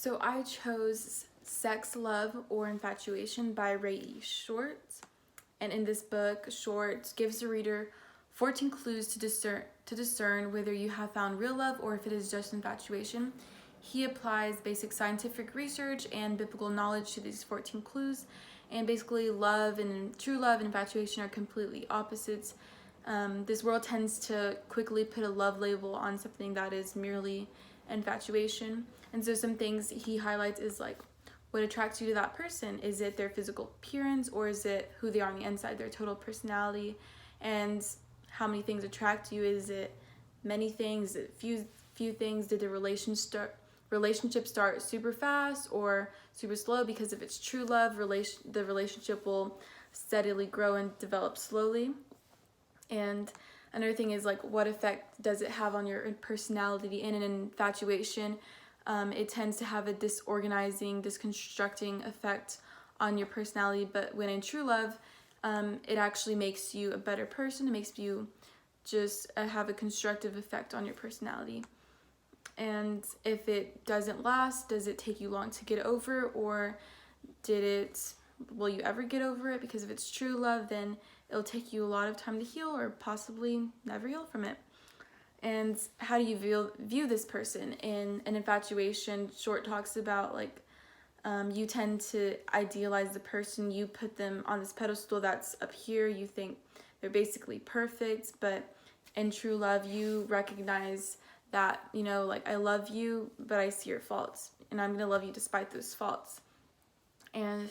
So I chose Sex, Love, or Infatuation by Ray E. Short. And in this book, Short gives the reader 14 clues to discern whether you have found real love or if it is just infatuation. He applies basic scientific research and biblical knowledge to these 14 clues. And basically, true love and infatuation are completely opposites. This world tends to quickly put a love label on something that is merely infatuation. And so some things he highlights is like, what attracts you to that person? Is it their physical appearance, or is it who they are on the inside, their total personality? And how many things attract you? Is it many things? Is it few things? Did the relationship start super fast or super slow? Because if it's true love, the relationship will steadily grow and develop slowly. And another thing is like, what effect does it have on your personality? In an infatuation, it tends to have a disorganizing, disconstructing effect on your personality. But when in true love, it actually makes you a better person. It makes you just have a constructive effect on your personality. And if it doesn't last, does it take you long to get over, or will you ever get over it? Because if it's true love, then it'll take you a lot of time to heal, or possibly never heal from it. And how do you view this person? In an infatuation, Short talks about like, you tend to idealize the person. You put them on this pedestal that's up here. You think they're basically perfect, but in true love, you recognize that, like, I love you, but I see your faults, and I'm gonna love you despite those faults. And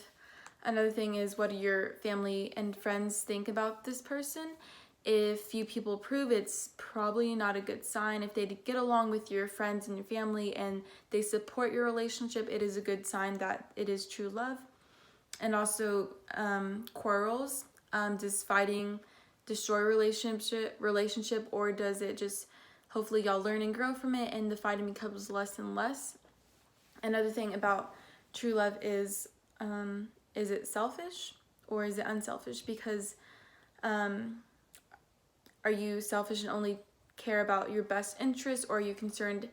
another thing is, what do your family and friends think about this person? If few people approve, it's probably not a good sign. If they get along with your friends and your family and they support your relationship, it is a good sign that it is true love. And also quarrels. Does fighting destroy relationship, or does it just, hopefully y'all learn and grow from it and the fighting becomes less and less? Another thing about true love is it selfish or is it unselfish? Because are you selfish and only care about your best interest, or are you concerned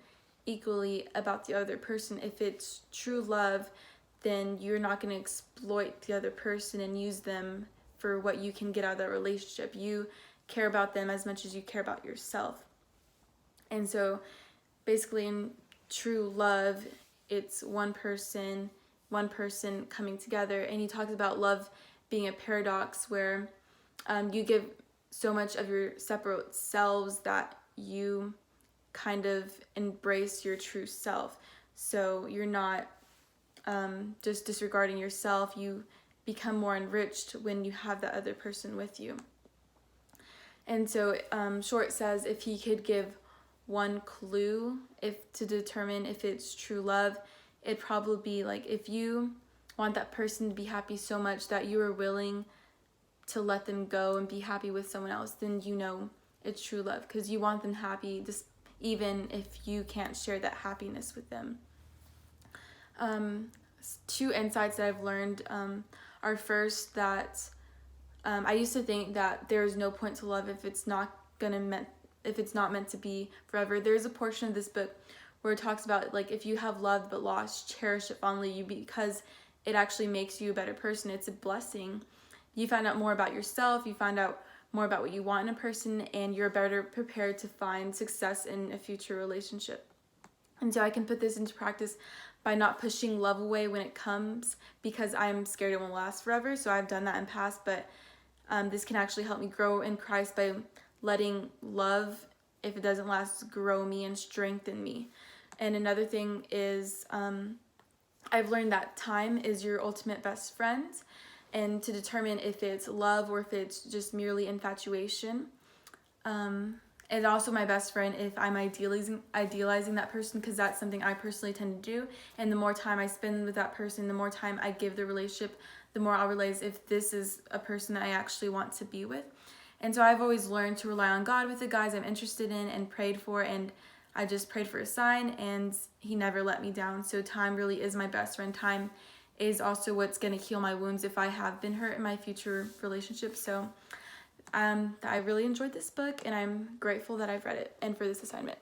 equally about the other person? If it's true love, then you're not going to exploit the other person and use them for what you can get out of that relationship. You care about them as much as you care about yourself. And so basically in true love, it's one person coming together. And he talks about love being a paradox where you give so much of your separate selves that you kind of embrace your true self. So you're not just disregarding yourself. You become more enriched when you have that other person with you. And so Short says if he could give one clue to determine if it's true love, it'd probably be like, if you want that person to be happy so much that you are willing to let them go and be happy with someone else, then it's true love, because you want them happy, just even if you can't share that happiness with them. Two insights that I've learned are, first, that I used to think that there is no point to love if it's not meant to be forever. There's a portion of this book where it talks about, like, if you have loved but lost, cherish it fondly, because it actually makes you a better person. It's a blessing. You find out more about yourself, you find out more about what you want in a person, and you're better prepared to find success in a future relationship. And so I can put this into practice by not pushing love away when it comes, because I'm scared it won't last forever. So I've done that in the past, but this can actually help me grow in Christ by letting love, if it doesn't last, grow me and strengthen me. And another thing is, I've learned that time is your ultimate best friend. And to determine if it's love or if it's just merely infatuation. And also my best friend if I'm idealizing that person, because that's something I personally tend to do. And the more time I spend with that person, the more time I give the relationship, the more I'll realize if this is a person that I actually want to be with. And so I've always learned to rely on God with the guys I'm interested in and prayed for, and I just prayed for a sign, and he never let me down. So time really is my best friend. Time is also what's going to heal my wounds if I have been hurt in my future relationships. So I really enjoyed this book, and I'm grateful that I've read it and for this assignment.